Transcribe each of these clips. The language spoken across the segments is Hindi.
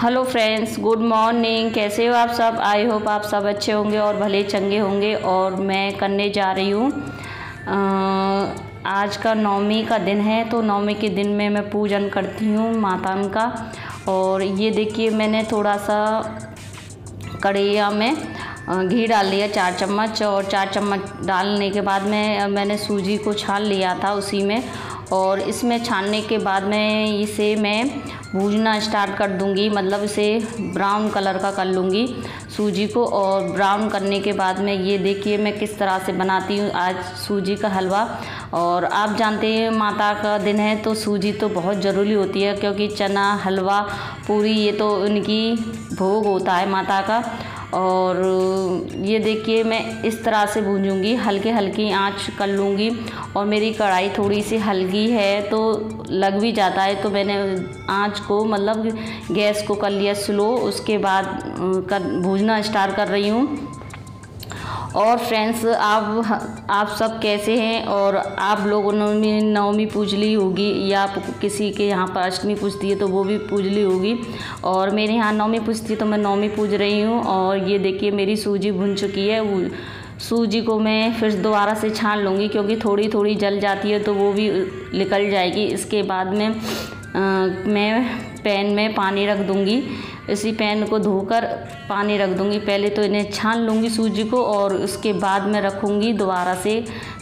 Hello friends, good morning. कैसे हो आप सब? आई होप आप सब अच्छे होंगे और भले चंगे होंगे। और मैं करने जा रही हूँ, आज का नवमी का दिन है, तो नवमी के दिन में मैं पूजन करती हूँ माता का। और ये देखिए, मैंने थोड़ा सा कढ़ैया में घी डाल लिया 4 चम्मच। और 4 चम्मच डालने के बाद में मैंने सूजी को छान लिया था उसी में। और इसमें छानने के बाद में इसे मैं भूनना स्टार्ट कर दूंगी, मतलब इसे ब्राउन कलर का कर लूँगी सूजी को। और ब्राउन करने के बाद में ये देखिए मैं किस तरह से बनाती हूँ आज सूजी का हलवा। और आप जानते हैं माता का दिन है तो सूजी तो बहुत ज़रूरी होती है, क्योंकि चना, हलवा, पूरी ये तो उनकी भोग होता है माता का। और ये देखिए मैं इस तरह से भूंजूंगी, हल्के हल्की आंच कर लूँगी। और मेरी कढ़ाई थोड़ी सी हल्की है तो लग भी जाता है, तो मैंने आंच को मतलब गैस को कर लिया स्लो। उसके बाद भूनना स्टार्ट कर रही हूँ। और फ्रेंड्स, आप सब कैसे हैं? और आप लोगों ने नवमी पूज ली होगी, या किसी के यहाँ पर अष्टमी पूजती है तो वो भी पूज ली होगी। और मेरे यहाँ नवमी पूजती है तो मैं नवमी पूज रही हूँ। और ये देखिए मेरी सूजी भुन चुकी है। सूजी को मैं फिर दोबारा से छान लूँगी, क्योंकि थोड़ी थोड़ी जल जाती है तो वो भी निकल जाएगी। इसके बाद में मैं पैन में पानी रख दूँगी। इसी पैन को धोकर पानी रख दूँगी। पहले तो इन्हें छान लूँगी सूजी को, और उसके बाद में रखूँगी दोबारा से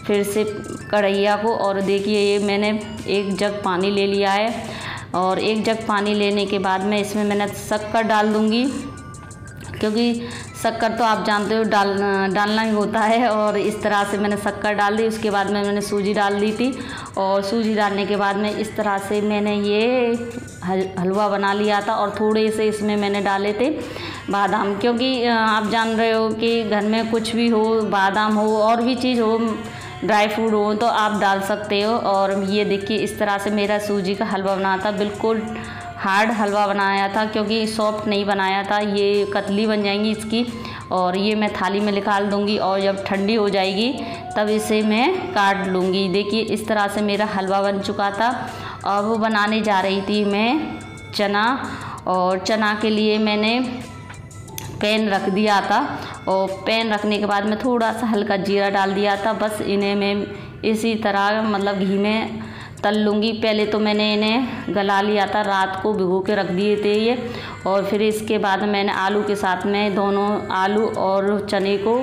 फिर से कढ़ैया को। और देखिए ये मैंने 1 जग पानी ले लिया है। और 1 जग पानी लेने के बाद में इसमें मैंने शक्कर डाल दूँगी, क्योंकि शक्कर तो आप जानते हो डालना ही होता है। और इस तरह से मैंने शक्कर डाल दी। उसके बाद में मैंने सूजी डाल दी थी। और सूजी डालने के बाद में इस तरह से मैंने ये हलवा बना लिया था। और थोड़े से इसमें मैंने डाले थे बादाम, क्योंकि आप जान रहे हो कि घर में कुछ भी हो, बादाम हो और भी चीज़ हो, ड्राई फ्रूट हो, तो आप डाल सकते हो। और ये देखिए इस तरह से मेरा सूजी का हलवा बना था। बिल्कुल हार्ड हलवा बनाया था, क्योंकि सॉफ्ट नहीं बनाया था। ये कतली बन जाएंगी इसकी। और ये मैं थाली में निकाल दूंगी, और जब ठंडी हो जाएगी तब इसे मैं काट लूँगी। देखिए इस तरह से मेरा हलवा बन चुका था। और वो बनाने जा रही थी मैं चना। और चना के लिए मैंने पैन रख दिया था। और पैन रखने के बाद में थोड़ा सा हल्का जीरा डाल दिया था। बस इन्हें मैं इसी तरह मतलब घी में तल लूँगी। पहले तो मैंने इन्हें गला लिया था, रात को भिगो के रख दिए थे ये। और फिर इसके बाद मैंने आलू के साथ में दोनों आलू और चने को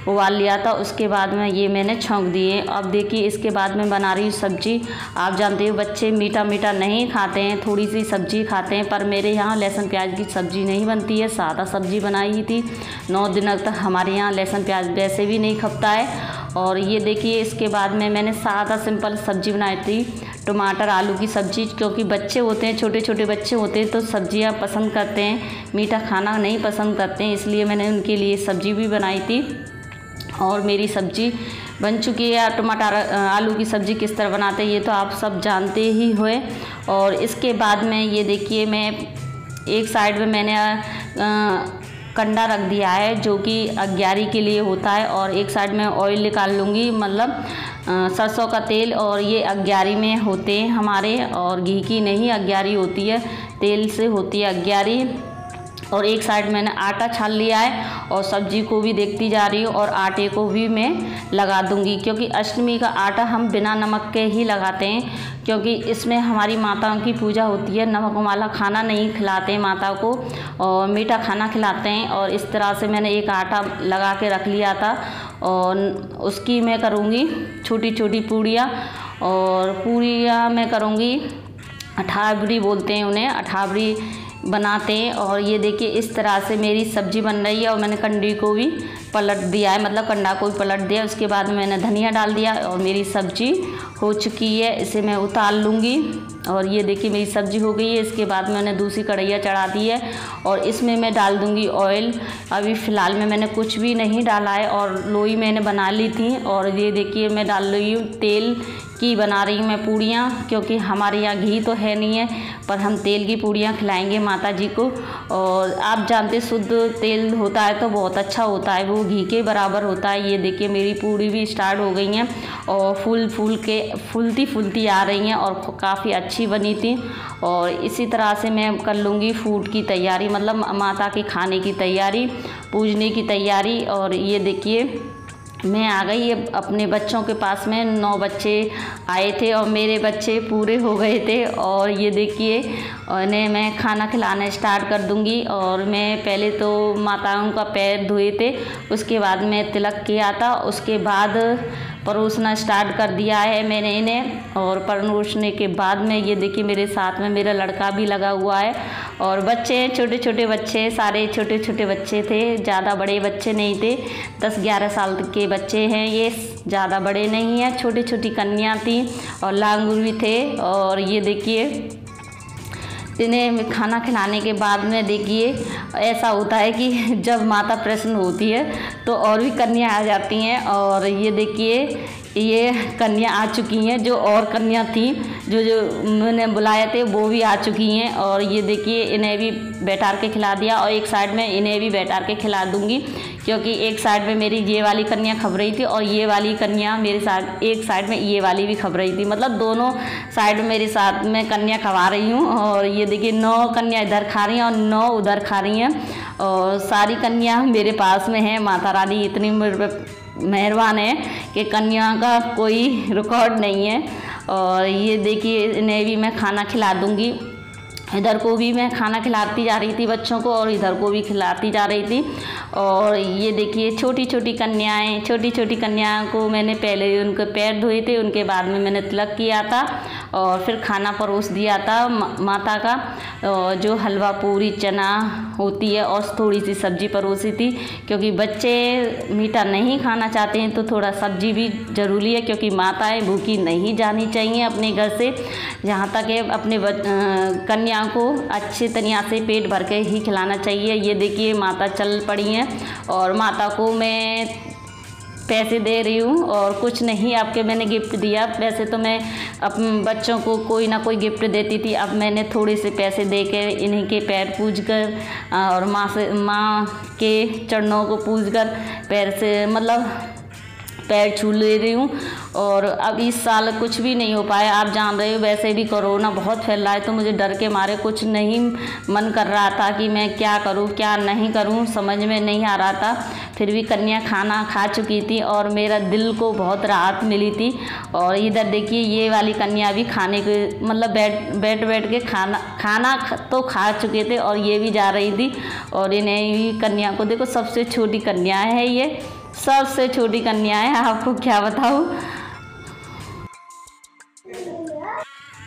उबाल लिया था। उसके बाद में ये मैंने छौंक दिए। अब देखिए इसके बाद में बना रही हूँ सब्जी। आप जानते हो बच्चे मीठा मीठा नहीं खाते हैं, थोड़ी सी सब्जी खाते हैं। पर मेरे यहाँ लहसुन प्याज की सब्ज़ी नहीं बनती है, सादा सब्ज़ी बनाई ही थी। 9 दिनों तक हमारे यहाँ लहसुन प्याज वैसे भी नहीं खपता है। और ये देखिए इसके बाद में मैंने सादा सिंपल सब्ज़ी बनाई थी, टमाटर आलू की सब्ज़ी। क्योंकि बच्चे होते हैं, छोटे छोटे बच्चे होते हैं, तो सब्जियां पसंद करते हैं, मीठा खाना नहीं पसंद करते हैं, इसलिए मैंने उनके लिए सब्ज़ी भी बनाई थी। और मेरी सब्ज़ी बन चुकी है। टमाटर आलू की सब्ज़ी किस तरह बनाते हैं ये तो आप सब जानते ही हुए। और इसके बाद में ये देखिए मैं एक साइड में मैंने कंडा रख दिया है, जो कि अग्यारी के लिए होता है। और एक साइड में ऑयल निकाल लूँगी, मतलब सरसों का तेल। और ये अग्यारी में होते हैं हमारे, और घी की नहीं अग्यारी होती है, तेल से होती है अग्यारी। और एक साइड मैंने आटा छान लिया है। और सब्जी को भी देखती जा रही हूँ, और आटे को भी मैं लगा दूंगी, क्योंकि अष्टमी का आटा हम बिना नमक के ही लगाते हैं, क्योंकि इसमें हमारी माताओं की पूजा होती है। नमक वाला खाना नहीं खिलाते हैं माता को, और मीठा खाना खिलाते हैं। और इस तरह से मैंने एक आटा लगा के रख लिया था। और उसकी मैं करूँगी छोटी छोटी पूड़ियाँ। और पूड़ियाँ मैं करूँगी, अठाबरी बोलते हैं उन्हें, अठाबरी बनाते हैं। और ये देखिए इस तरह से मेरी सब्ज़ी बन रही है। और मैंने कंडी को भी पलट दिया है, मतलब कंडा को भी पलट दिया। उसके बाद मैंने धनिया डाल दिया, और मेरी सब्ज़ी हो चुकी है। इसे मैं उतार लूँगी। और ये देखिए मेरी सब्ज़ी हो गई है। इसके बाद मैंने दूसरी कढ़ैया चढ़ा दी है, और इसमें मैं डाल दूँगी ऑयल। अभी फ़िलहाल में मैंने कुछ भी नहीं डाला है, और लोई मैंने बना ली थी। और ये देखिए मैं डाल रही हूँ तेल की बना रही हूँ मैं पूड़ियाँ, क्योंकि हमारे यहाँ घी तो है नहीं है, पर हम तेल की पूड़ियाँ खिलाएंगे माता जी को। और आप जानते शुद्ध तेल होता है तो बहुत अच्छा होता है, वो घी के बराबर होता है। ये देखिए मेरी पूड़ी भी स्टार्ट हो गई हैं, और फूल फूल के ये फूलती फूलती आ रही हैं और काफ़ी अच्छी बनी थी। और इसी तरह से मैं कर लूँगी फूड की तैयारी, मतलब माता के खाने की तैयारी, पूजने की तैयारी। और ये देखिए मैं आ गई अपने बच्चों के पास में। 9 बच्चे आए थे और मेरे बच्चे पूरे हो गए थे। और ये देखिए इन्हें मैं खाना खिलाना स्टार्ट कर दूंगी। और मैं पहले तो माताओं का पैर धोए थे, उसके बाद में तिलक किया था, उसके बाद परोसना स्टार्ट कर दिया है मैंने इन्हें। और परोसने के बाद में ये देखिए मेरे साथ में मेरा लड़का भी लगा हुआ है। और बच्चे छोटे छोटे बच्चे, सारे छोटे छोटे बच्चे थे, ज़्यादा बड़े बच्चे नहीं थे। 10-11 साल के बच्चे हैं ये, ज़्यादा बड़े नहीं हैं। छोटी छोटी कन्या थी और लांगूर भी थे। और ये देखिए इन्हें खाना खिलाने के बाद में देखिए ऐसा होता है कि जब माता प्रसन्न होती है तो और भी कन्या आ जाती हैं। और ये देखिए ये कन्या आ चुकी हैं, जो और कन्या थी जो मैंने बुलाए थे वो भी आ चुकी हैं। और ये देखिए इन्हें भी बैठार के खिला दिया और एक साइड में इन्हें भी बैठार के खिला दूंगी, क्योंकि एक साइड में मेरी ये वाली कन्या खप रही थी और ये वाली कन्या मेरे साथ एक साइड में ये वाली भी खप रही थी, मतलब दोनों साइड मेरे साथ में कन्या खवा रही हूँ। और ये देखिए 9 कन्या इधर खा रही हैं और 9 उधर खा रही हैं। और सारी कन्या मेरे पास में है। माता रानी इतनी मेहरबान है कि कन्या का कोई रिकॉर्ड नहीं है। और ये देखिए इन्हें भी मैं खाना खिला दूँगी। इधर को भी मैं खाना खिलाती जा रही थी बच्चों को और इधर को भी खिलाती जा रही थी। और ये देखिए छोटी छोटी कन्याएं, छोटी छोटी कन्याओं को मैंने पहले उनके पैर धोए थे, उनके बाद में मैंने तिलक किया था और फिर खाना परोस दिया था माता का, जो हलवा पूरी चना होती है और थोड़ी सी सब्जी परोसी थी, क्योंकि बच्चे मीठा नहीं खाना चाहते हैं तो थोड़ा सब्जी भी ज़रूरी है, क्योंकि माताएं भूखी नहीं जानी चाहिए अपने घर से। जहाँ तक है अपने कन्या को अच्छे तरीके से पेट भर के ही खिलाना चाहिए। ये देखिए माता चल पड़ी हैं और माता को मैं पैसे दे रही हूँ और कुछ नहीं, आपके मैंने गिफ्ट दिया। वैसे तो मैं अपने बच्चों को कोई ना कोई गिफ्ट देती थी, अब मैंने थोड़े से पैसे दे के इन्हीं के पैर पूज कर और माँ के चरणों को पूज कर पैर से मतलब पैर छू ले रही हूँ। और अब इस साल कुछ भी नहीं हो पाया, आप जान रहे हो वैसे भी कोरोना बहुत फैल रहा है, तो मुझे डर के मारे कुछ नहीं मन कर रहा था कि मैं क्या करूँ क्या नहीं करूँ, समझ में नहीं आ रहा था। फिर भी कन्या खाना खा चुकी थी और मेरा दिल को बहुत राहत मिली थी। और इधर देखिए ये वाली कन्या भी खाने के मतलब बैठ के खाना तो खा चुके थे और ये भी जा रही थी। और इन्हें भी कन्या को देखो, सबसे छोटी कन्या है ये, सबसे छोटी कन्या है, आपको क्या बताऊँ।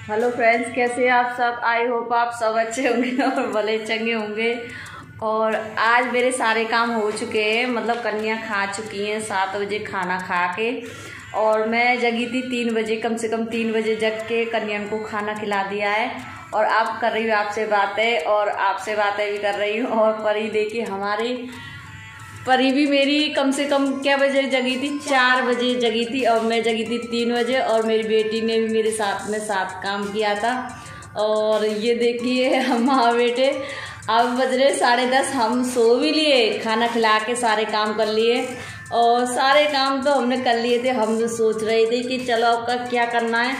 हेलो फ्रेंड्स, कैसे हैं आप सब? आई होप आप सब अच्छे होंगे और भले चंगे होंगे। और आज मेरे सारे काम हो चुके हैं, मतलब कन्या खा चुकी हैं 7 बजे खाना खा के, और मैं जगी थी 3 बजे, कम से कम 3 बजे जग के कन्या को खाना खिला दिया है। और आप कर रही हूँ आपसे बातें और आपसे बातें भी कर रही हूँ। और परी देखिए हमारी परी भी मेरी कम से कम क्या बजे जगी थी, 4 बजे जगी थी और मैं जगी थी 3 बजे। और मेरी बेटी ने भी मेरे साथ में साथ काम किया था। और ये देखिए हम माँ बेटे अब बज रहे 10:30, हम सो भी लिए, खाना खिला के सारे काम कर लिए। और सारे काम तो हमने कर लिए थे, हम तो सोच रहे थे कि चलो आपका क्या करना है,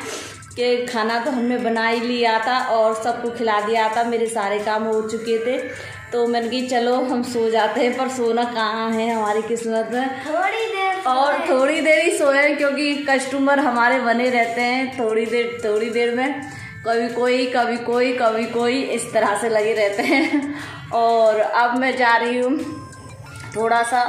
कि खाना तो हमने बना ही लिया था और सबको खिला दिया था, मेरे सारे काम हो चुके थे। तो मैंने कि चलो हम सो जाते हैं, पर सोना कहाँ है हमारी किस्मत में, थोड़ी देर ही सोए, क्योंकि कस्टमर हमारे बने रहते हैं थोड़ी देर में, कभी कोई इस तरह से लगे रहते हैं। और अब मैं जा रही हूँ, थोड़ा सा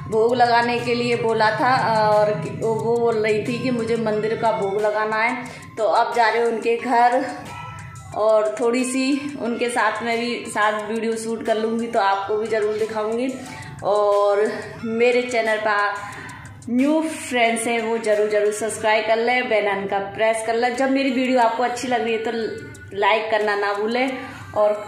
भोग लगाने के लिए बोला था और वो बोल रही थी कि मुझे मंदिर का भोग लगाना है, तो अब जा रहे हूँ उनके घर और थोड़ी सी उनके साथ में भी साथ वीडियो शूट कर लूँगी, तो आपको भी ज़रूर दिखाऊंगी। और मेरे चैनल पर न्यू फ्रेंड्स हैं वो ज़रूर सब्सक्राइब कर लें, बेल आइकन का प्रेस कर लें। जब मेरी वीडियो आपको अच्छी लग रही है तो लाइक करना ना भूलें और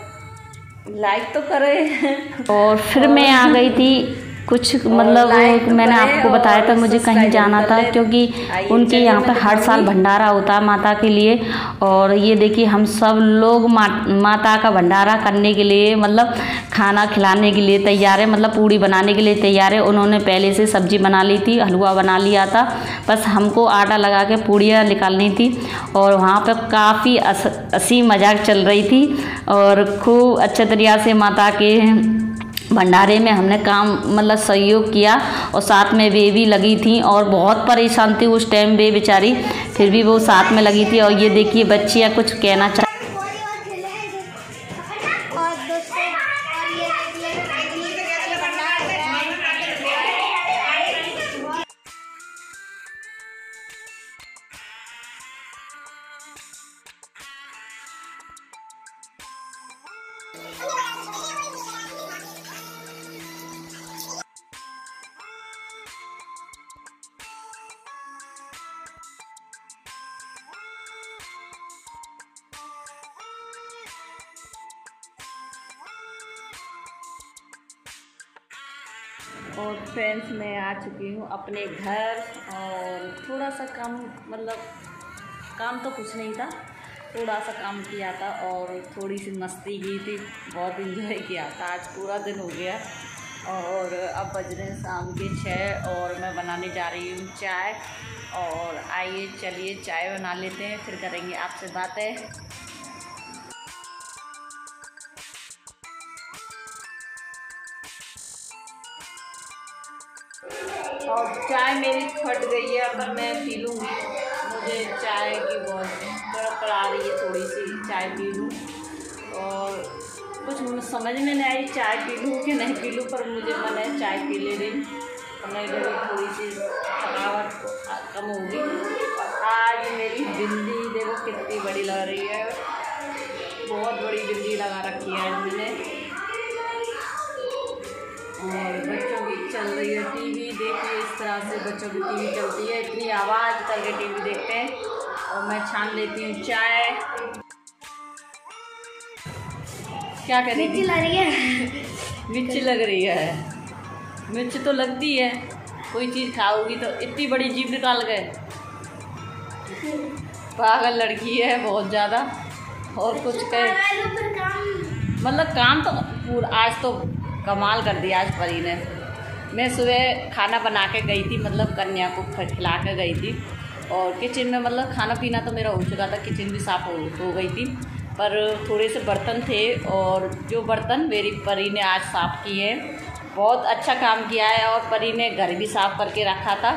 लाइक तो करें। और फिर मैं आ गई थी कुछ मतलब मैंने आपको बताया था मुझे कहीं जाना था, क्योंकि उनके यहाँ पर हर साल भंडारा होता है माता के लिए। और ये देखिए हम सब लोग माता का भंडारा करने के लिए मतलब खाना खिलाने के लिए तैयार है, मतलब पूड़ी बनाने के लिए तैयार है। उन्होंने पहले से सब्जी बना ली थी, हलवा बना लिया था, बस हमको आटा लगा के पूड़ियाँ निकालनी थी। और वहाँ पर काफ़ी हंसी मजाक चल रही थी और खूब अच्छे तरीक़े से माता के भंडारे में हमने काम मतलब सहयोग किया। और साथ में वे भी लगी थी और बहुत परेशान थी उस टाइम वे बेचारी, फिर भी वो साथ में लगी थी। और ये देखिए बच्चियाँ कुछ कहना चाह और फ्रेंड्स मैं आ चुकी हूँ अपने घर। और थोड़ा सा काम मतलब काम तो कुछ नहीं था, थोड़ा सा काम किया था और थोड़ी सी मस्ती की थी, बहुत इंजॉय किया था। आज पूरा दिन हो गया और अब बज रहे हैं शाम के 6 और मैं बनाने जा रही हूँ चाय। और आइए चलिए चाय बना लेते हैं, फिर करेंगे आपसे बातें। और चाय मेरी फट गई है, अगर मैं पी लूँगी मुझे चाय की बहुत तड़प आ रही है, थोड़ी सी चाय पी लूँ। और कुछ समझ में नहीं आई चाय पी लूँ कि नहीं पी लूँ, पर मुझे मन है चाय पी ले रही, नहीं तो थोड़ी सी थकावट कम होगी। और आज मेरी बिंदी देखो कितनी बड़ी लग रही है, बहुत बड़ी बिंदी लगा रखी है आज मैंने। और बच्चों की चल रही है टीवी, देखिए इस तरह से बच्चों की टीवी चलती है, इतनी आवाज़ करके टीवी देखते हैं। और मैं छान लेती हूँ चाय। क्या करेगी? मिर्च लग रही है। मिर्च लग रही है, मिर्च तो लगती है, कोई चीज़ खाओगी तो इतनी बड़ी जीभ निकाल गए। पागल लड़की है बहुत ज़्यादा। और कुछ कहे मतलब काम तो पूरा आज तो कमाल कर दिया आज परी ने। मैं सुबह खाना बना के गई थी, मतलब कन्या को खिला के गई थी। और किचन में मतलब खाना पीना तो मेरा हो चुका था, किचन भी साफ़ हो गई थी, पर थोड़े से बर्तन थे और जो बर्तन मेरी परी ने आज साफ़ किए, बहुत अच्छा काम किया है। और परी ने घर भी साफ़ करके रखा था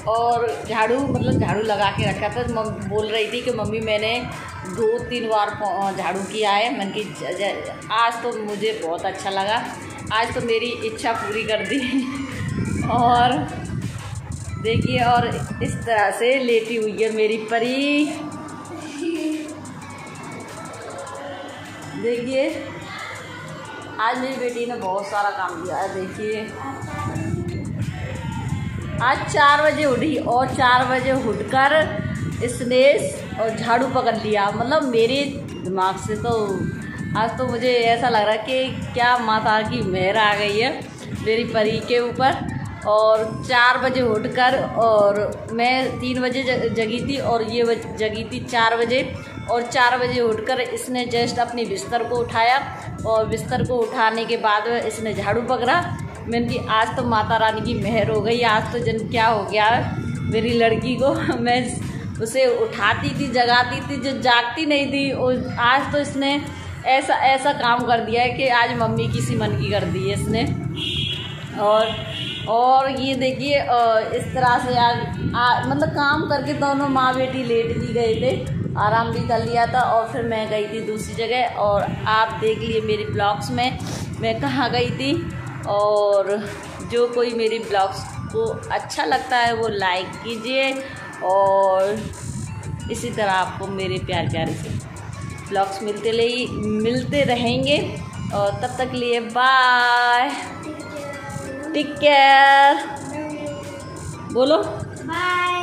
और झाड़ू मतलब झाड़ू लगा के रखा था। बोल रही थी कि मम्मी मैंने 2-3 बार झाड़ू किया है। मैंने कि आज तो मुझे बहुत अच्छा लगा, आज तो मेरी इच्छा पूरी कर दी। और देखिए और इस तरह से लेटी हुई है मेरी परी, देखिए आज मेरी बेटी ने बहुत सारा काम किया है। देखिए आज 4 बजे उठी और 4 बजे उठकर इसने और झाड़ू पकड़ लिया। मतलब मेरे दिमाग से तो आज तो मुझे ऐसा लग रहा है कि क्या माता की मेहर आ गई है मेरी परी के ऊपर। और 4 बजे उठकर, और मैं 3 बजे जगी थी और ये जगी थी 4 बजे। और 4 बजे उठकर इसने जस्ट अपनी बिस्तर को उठाया और बिस्तर को उठाने के बाद इसने झाड़ू पकड़ा। मैंने कि आज तो माता रानी की मेहर हो गई, आज तो जन क्या हो गया मेरी लड़की को। मैं उसे उठाती थी, जगाती थी, जो जागती नहीं थी, और आज तो इसने ऐसा काम कर दिया है कि आज मम्मी की सी मन की कर दी है इसने। और ये देखिए इस तरह से आज मतलब काम करके दोनों माँ बेटी लेट भी गए थे, आराम भी कर लिया था। और फिर मैं गई थी दूसरी जगह, और आप देख लिए मेरे ब्लॉग्स में मैं कहाँ गई थी। और जो कोई मेरी ब्लॉग्स को अच्छा लगता है वो लाइक कीजिए, और इसी तरह आपको मेरे प्यारे से ब्लॉग्स मिलते रहेंगे। और तब तक लिए बाय, टेक केयर, बोलो बाय।